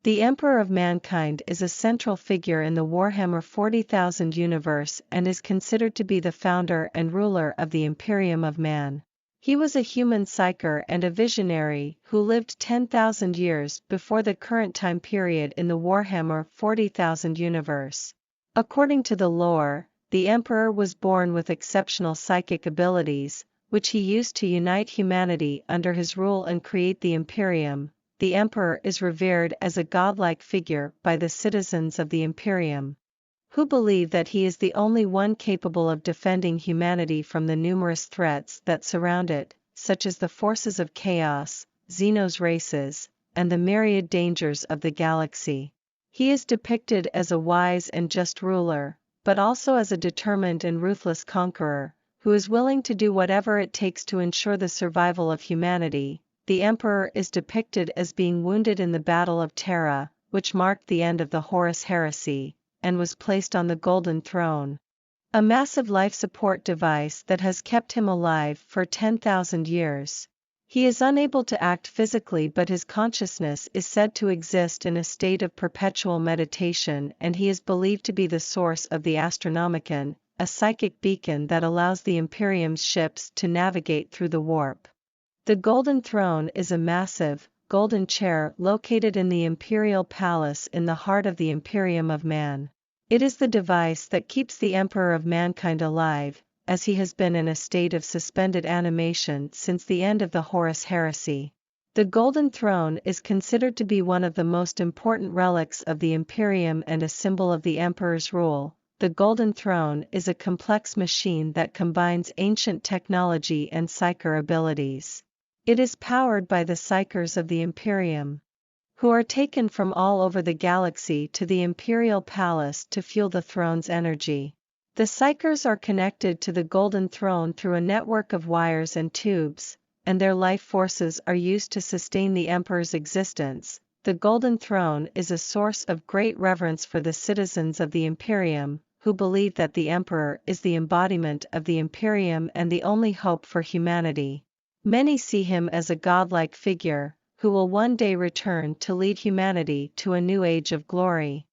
The Emperor of Mankind is a central figure in the Warhammer 40,000 universe and is considered to be the founder and ruler of the Imperium of Man. He was a human psyker and a visionary who lived 10,000 years before the current time period in the Warhammer 40,000 universe. According to the lore, the Emperor was born with exceptional psychic abilities, which he used to unite humanity under his rule and create the Imperium. The Emperor is revered as a godlike figure by the citizens of the Imperium, who believe that he is the only one capable of defending humanity from the numerous threats that surround it, such as the forces of chaos, Xenos races, and the myriad dangers of the galaxy. He is depicted as a wise and just ruler, but also as a determined and ruthless conqueror, who is willing to do whatever it takes to ensure the survival of humanity. The Emperor is depicted as being wounded in the Battle of Terra, which marked the end of the Horus Heresy, and was placed on the Golden Throne, a massive life support device that has kept him alive for 10,000 years. He is unable to act physically, but his consciousness is said to exist in a state of perpetual meditation, and he is believed to be the source of the Astronomicon, a psychic beacon that allows the Imperium's ships to navigate through the warp. The Golden Throne is a massive, golden chair located in the Imperial Palace in the heart of the Imperium of Man. It is the device that keeps the Emperor of Mankind alive, as he has been in a state of suspended animation since the end of the Horus Heresy. The Golden Throne is considered to be one of the most important relics of the Imperium and a symbol of the Emperor's rule. The Golden Throne is a complex machine that combines ancient technology and psyker abilities. It is powered by the psykers of the Imperium, who are taken from all over the galaxy to the Imperial Palace to fuel the throne's energy. The psykers are connected to the Golden Throne through a network of wires and tubes, and their life forces are used to sustain the Emperor's existence. The Golden Throne is a source of great reverence for the citizens of the Imperium, who believe that the Emperor is the embodiment of the Imperium and the only hope for humanity. Many see him as a godlike figure, who will one day return to lead humanity to a new age of glory.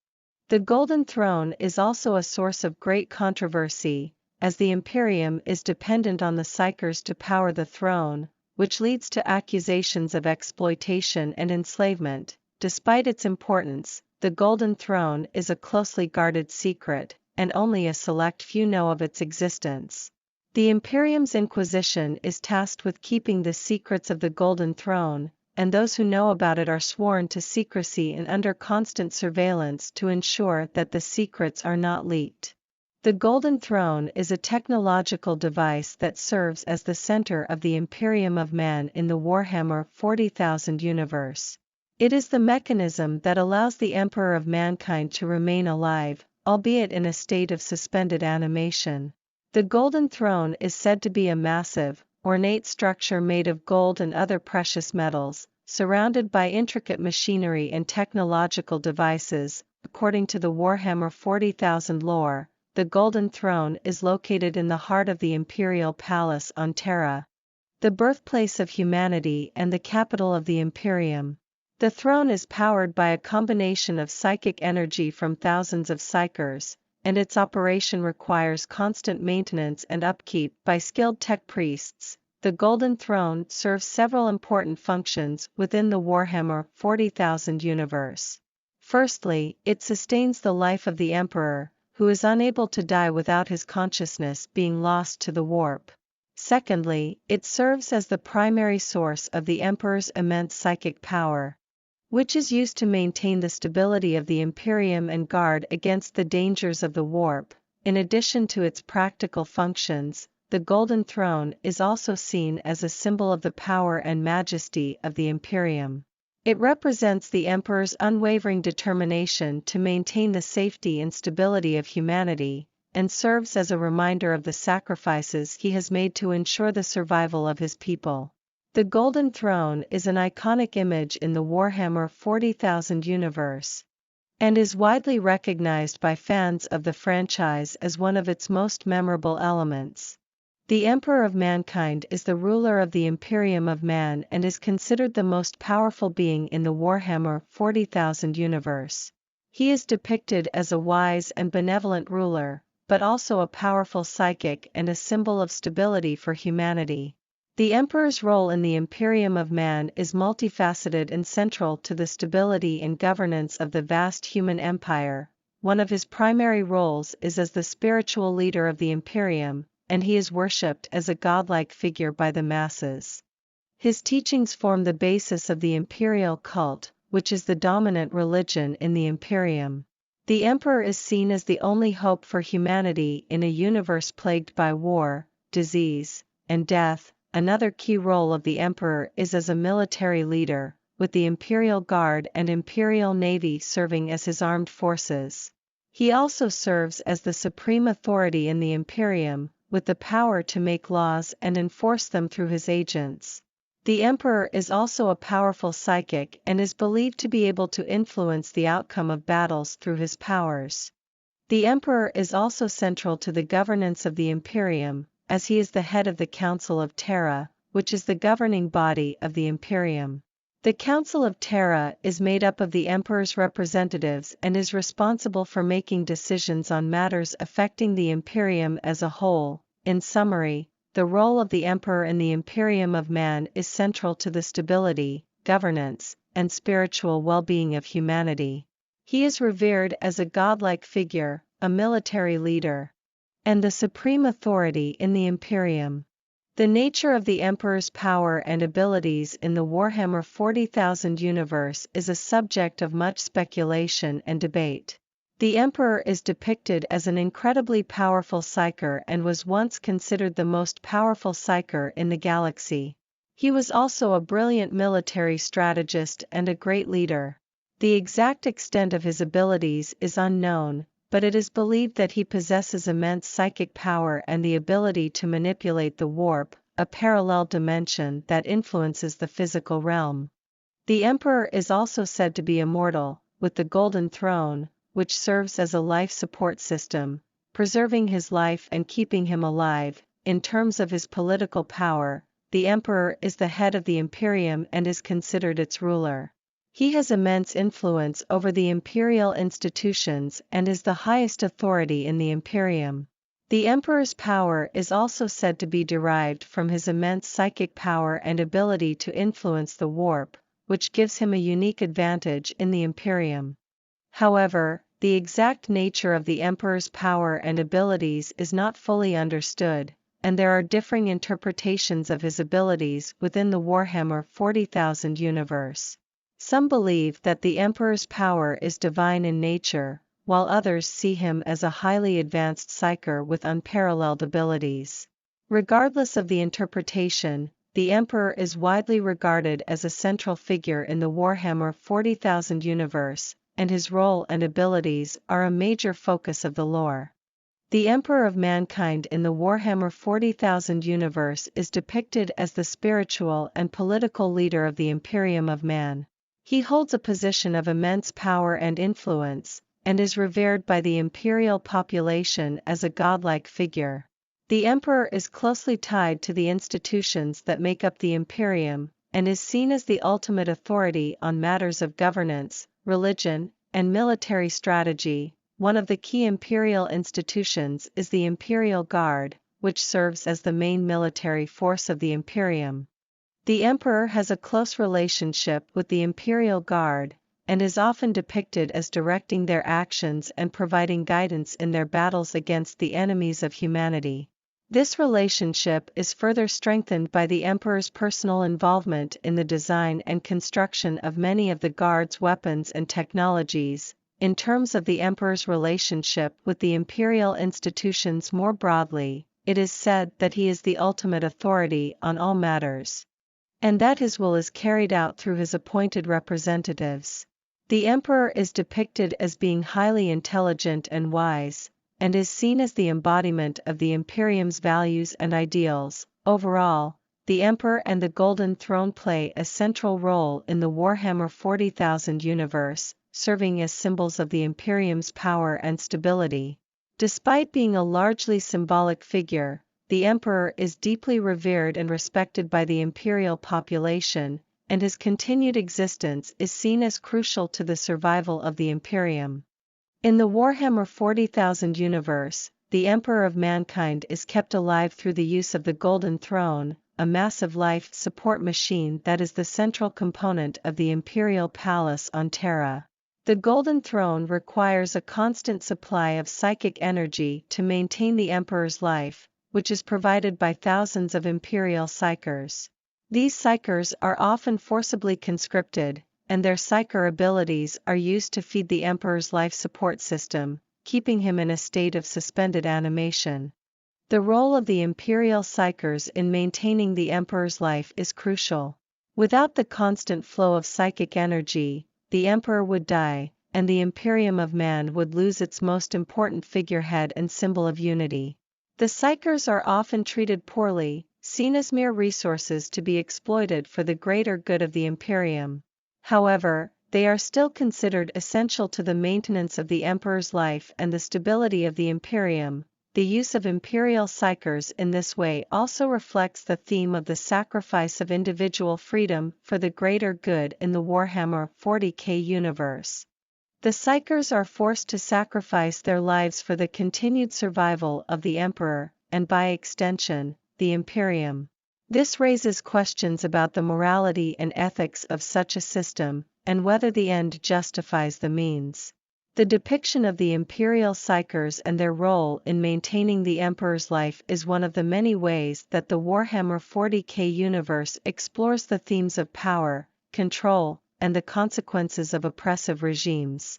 The Golden Throne is also a source of great controversy, as the Imperium is dependent on the psykers to power the throne, which leads to accusations of exploitation and enslavement. Despite its importance, the Golden Throne is a closely guarded secret, and only a select few know of its existence. The Imperium's Inquisition is tasked with keeping the secrets of the Golden Throne, and those who know about it are sworn to secrecy and under constant surveillance to ensure that the secrets are not leaked. The Golden Throne is a technological device that serves as the center of the Imperium of Man in the Warhammer 40,000 universe. It is the mechanism that allows the Emperor of Mankind to remain alive, albeit in a state of suspended animation. The Golden Throne is said to be a massive, ornate structure made of gold and other precious metals, surrounded by intricate machinery and technological devices. According to the Warhammer 40,000 lore, the Golden Throne is located in the heart of the Imperial Palace on Terra, the birthplace of humanity and the capital of the Imperium. The throne is powered by a combination of psychic energy from thousands of psykers, and its operation requires constant maintenance and upkeep by skilled tech priests. The Golden Throne serves several important functions within the Warhammer 40,000 universe. Firstly, it sustains the life of the Emperor, who is unable to die without his consciousness being lost to the warp. Secondly, it serves as the primary source of the Emperor's immense psychic power, which is used to maintain the stability of the Imperium and guard against the dangers of the warp. In addition to its practical functions, the Golden Throne is also seen as a symbol of the power and majesty of the Imperium. It represents the Emperor's unwavering determination to maintain the safety and stability of humanity, and serves as a reminder of the sacrifices he has made to ensure the survival of his people. The Golden Throne is an iconic image in the Warhammer 40,000 universe, and is widely recognized by fans of the franchise as one of its most memorable elements. The Emperor of Mankind is the ruler of the Imperium of Man and is considered the most powerful being in the Warhammer 40,000 universe. He is depicted as a wise and benevolent ruler, but also a powerful psychic and a symbol of stability for humanity. The Emperor's role in the Imperium of Man is multifaceted and central to the stability and governance of the vast human empire. One of his primary roles is as the spiritual leader of the Imperium, and he is worshipped as a godlike figure by the masses. His teachings form the basis of the imperial cult, which is the dominant religion in the Imperium. The Emperor is seen as the only hope for humanity in a universe plagued by war, disease, and death. Another key role of the Emperor is as a military leader, with the Imperial Guard and Imperial Navy serving as his armed forces. He also serves as the supreme authority in the Imperium, with the power to make laws and enforce them through his agents. The Emperor is also a powerful psychic and is believed to be able to influence the outcome of battles through his powers. The Emperor is also central to the governance of the Imperium, as he is the head of the Council of Terra, which is the governing body of the Imperium. The Council of Terra is made up of the Emperor's representatives and is responsible for making decisions on matters affecting the Imperium as a whole. In summary, the role of the Emperor in the Imperium of Man is central to the stability, governance, and spiritual well-being of humanity. He is revered as a godlike figure, a military leader, and the supreme authority in the Imperium. The nature of the Emperor's power and abilities in the Warhammer 40,000 universe is a subject of much speculation and debate. The Emperor is depicted as an incredibly powerful psyker and was once considered the most powerful psyker in the galaxy. He was also a brilliant military strategist and a great leader. The exact extent of his abilities is unknown, but it is believed that he possesses immense psychic power and the ability to manipulate the warp, a parallel dimension that influences the physical realm. The Emperor is also said to be immortal, with the Golden Throne, which serves as a life support system, preserving his life and keeping him alive. In terms of his political power, the Emperor is the head of the Imperium and is considered its ruler. He has immense influence over the imperial institutions and is the highest authority in the Imperium. The Emperor's power is also said to be derived from his immense psychic power and ability to influence the warp, which gives him a unique advantage in the Imperium. However, the exact nature of the Emperor's power and abilities is not fully understood, and there are differing interpretations of his abilities within the Warhammer 40,000 universe. Some believe that the Emperor's power is divine in nature, while others see him as a highly advanced psyker with unparalleled abilities. Regardless of the interpretation, the Emperor is widely regarded as a central figure in the Warhammer 40,000 universe, and his role and abilities are a major focus of the lore. The Emperor of Mankind in the Warhammer 40,000 universe is depicted as the spiritual and political leader of the Imperium of Man. He holds a position of immense power and influence, and is revered by the imperial population as a godlike figure. The Emperor is closely tied to the institutions that make up the Imperium, and is seen as the ultimate authority on matters of governance, religion, and military strategy. One of the key imperial institutions is the Imperial Guard, which serves as the main military force of the Imperium. The Emperor has a close relationship with the Imperial Guard, and is often depicted as directing their actions and providing guidance in their battles against the enemies of humanity. This relationship is further strengthened by the Emperor's personal involvement in the design and construction of many of the Guard's weapons and technologies. In terms of the Emperor's relationship with the imperial institutions more broadly, it is said that he is the ultimate authority on all matters, and that his will is carried out through his appointed representatives. The Emperor is depicted as being highly intelligent and wise, and is seen as the embodiment of the Imperium's values and ideals. Overall, the Emperor and the Golden Throne play a central role in the Warhammer 40,000 universe, serving as symbols of the Imperium's power and stability. Despite being a largely symbolic figure, the emperor is deeply revered and respected by the imperial population, and his continued existence is seen as crucial to the survival of the Imperium. In the Warhammer 40,000 universe, the Emperor of Mankind is kept alive through the use of the Golden Throne, a massive life support machine that is the central component of the Imperial Palace on Terra. The Golden Throne requires a constant supply of psychic energy to maintain the Emperor's life, which is provided by thousands of Imperial psykers. These psykers are often forcibly conscripted, and their psyker abilities are used to feed the Emperor's life support system, keeping him in a state of suspended animation. The role of the Imperial psykers in maintaining the Emperor's life is crucial. Without the constant flow of psychic energy, the Emperor would die, and the Imperium of Man would lose its most important figurehead and symbol of unity. The psykers are often treated poorly, seen as mere resources to be exploited for the greater good of the Imperium. However, they are still considered essential to the maintenance of the Emperor's life and the stability of the Imperium. The use of Imperial psykers in this way also reflects the theme of the sacrifice of individual freedom for the greater good in the Warhammer 40K universe. The psykers are forced to sacrifice their lives for the continued survival of the Emperor, and by extension, the Imperium. This raises questions about the morality and ethics of such a system, and whether the end justifies the means. The depiction of the Imperial psykers and their role in maintaining the Emperor's life is one of the many ways that the Warhammer 40K universe explores the themes of power, control, and the consequences of oppressive regimes.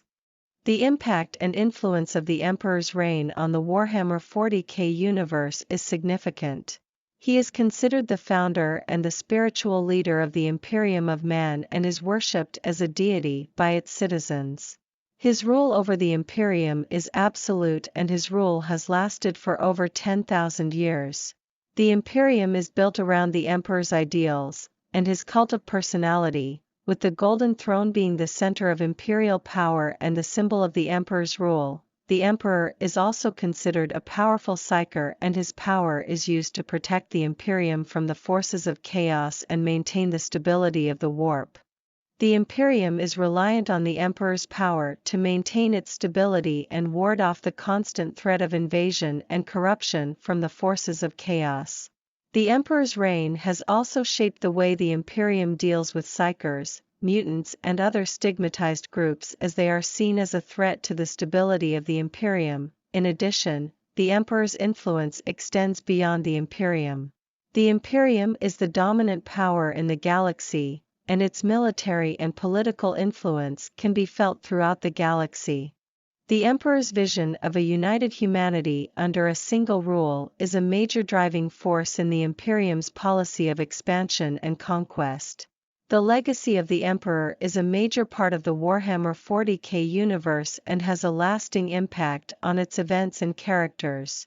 The impact and influence of the Emperor's reign on the Warhammer 40K universe is significant. He is considered the founder and the spiritual leader of the Imperium of Man and is worshipped as a deity by its citizens. His rule over the Imperium is absolute, and his rule has lasted for over 10,000 years. The Imperium is built around the Emperor's ideals, and his cult of personality, with the Golden Throne being the center of imperial power and the symbol of the Emperor's rule. The Emperor is also considered a powerful psyker, and his power is used to protect the Imperium from the forces of chaos and maintain the stability of the warp. The Imperium is reliant on the Emperor's power to maintain its stability and ward off the constant threat of invasion and corruption from the forces of chaos. The Emperor's reign has also shaped the way the Imperium deals with psykers, mutants, and other stigmatized groups, as they are seen as a threat to the stability of the Imperium. In addition, the Emperor's influence extends beyond the Imperium. The Imperium is the dominant power in the galaxy, and its military and political influence can be felt throughout the galaxy. The Emperor's vision of a united humanity under a single rule is a major driving force in the Imperium's policy of expansion and conquest. The legacy of the Emperor is a major part of the Warhammer 40K universe and has a lasting impact on its events and characters.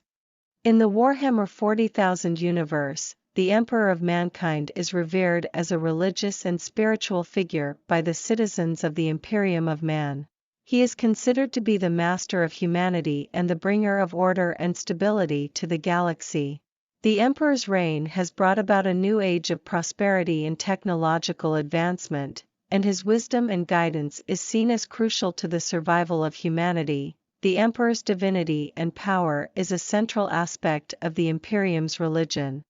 In the Warhammer 40,000 universe, the Emperor of Mankind is revered as a religious and spiritual figure by the citizens of the Imperium of Man. He is considered to be the master of humanity and the bringer of order and stability to the galaxy. The Emperor's reign has brought about a new age of prosperity and technological advancement, and his wisdom and guidance is seen as crucial to the survival of humanity. The Emperor's divinity and power is a central aspect of the Imperium's religion,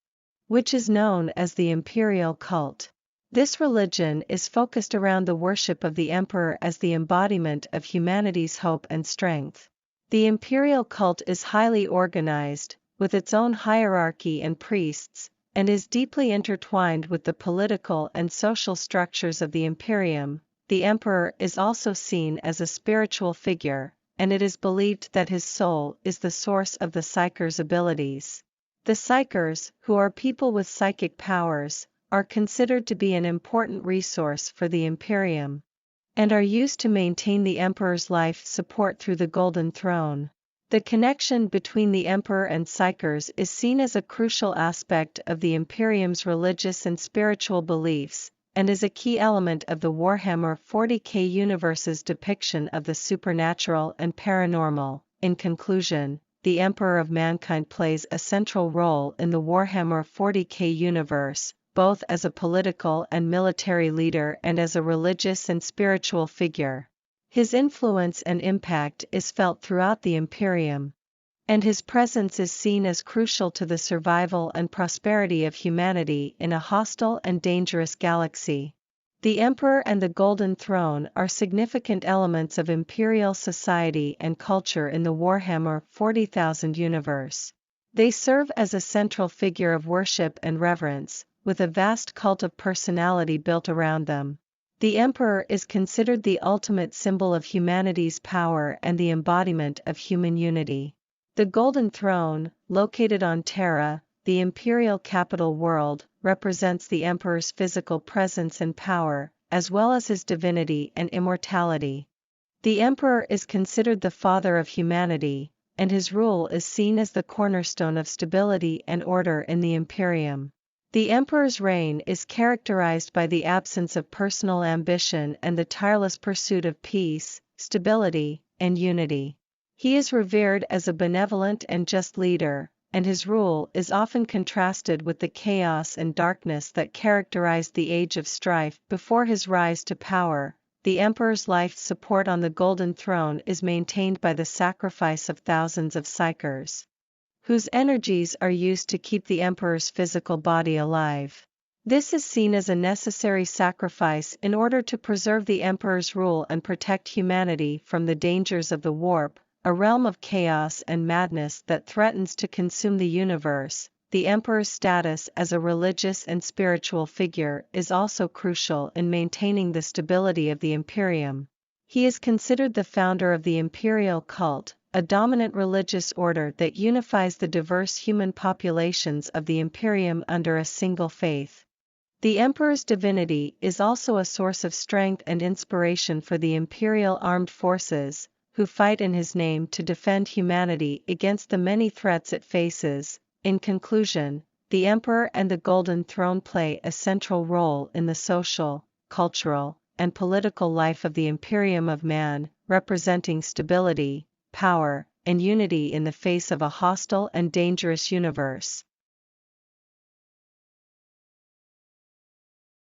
which is known as the Imperial cult. This religion is focused around the worship of the Emperor as the embodiment of humanity's hope and strength. The Imperial cult is highly organized, with its own hierarchy and priests, and is deeply intertwined with the political and social structures of the Imperium. The Emperor is also seen as a spiritual figure, and it is believed that his soul is the source of the psykers' abilities. The psykers, who are people with psychic powers, are considered to be an important resource for the Imperium, and are used to maintain the Emperor's life support through the Golden Throne. The connection between the Emperor and psykers is seen as a crucial aspect of the Imperium's religious and spiritual beliefs, and is a key element of the Warhammer 40K universe's depiction of the supernatural and paranormal. In conclusion, the Emperor of Mankind plays a central role in the Warhammer 40k universe, both as a political and military leader and as a religious and spiritual figure. His influence and impact is felt throughout the Imperium, and his presence is seen as crucial to the survival and prosperity of humanity in a hostile and dangerous galaxy. The Emperor and the Golden Throne are significant elements of imperial society and culture in the Warhammer 40,000 universe. They serve as a central figure of worship and reverence, with a vast cult of personality built around them. The Emperor is considered the ultimate symbol of humanity's power and the embodiment of human unity. The Golden Throne, located on Terra, the imperial capital world, represents the Emperor's physical presence and power, as well as his divinity and immortality. The Emperor is considered the father of humanity, and his rule is seen as the cornerstone of stability and order in the Imperium. The Emperor's reign is characterized by the absence of personal ambition and the tireless pursuit of peace, stability, and unity. He is revered as a benevolent and just leader, and his rule is often contrasted with the chaos and darkness that characterized the Age of Strife before his rise to power. The Emperor's life support on the Golden Throne is maintained by the sacrifice of thousands of psykers, whose energies are used to keep the Emperor's physical body alive. This is seen as a necessary sacrifice in order to preserve the Emperor's rule and protect humanity from the dangers of the warp, a realm of chaos and madness that threatens to consume the universe. The Emperor's status as a religious and spiritual figure is also crucial in maintaining the stability of the Imperium. He is considered the founder of the imperial cult, a dominant religious order that unifies the diverse human populations of the Imperium under a single faith. The Emperor's divinity is also a source of strength and inspiration for the Imperial armed forces, who fight in his name to defend humanity against the many threats it faces. In conclusion, the Emperor and the Golden Throne play a central role in the social, cultural, and political life of the Imperium of Man, representing stability, power, and unity in the face of a hostile and dangerous universe.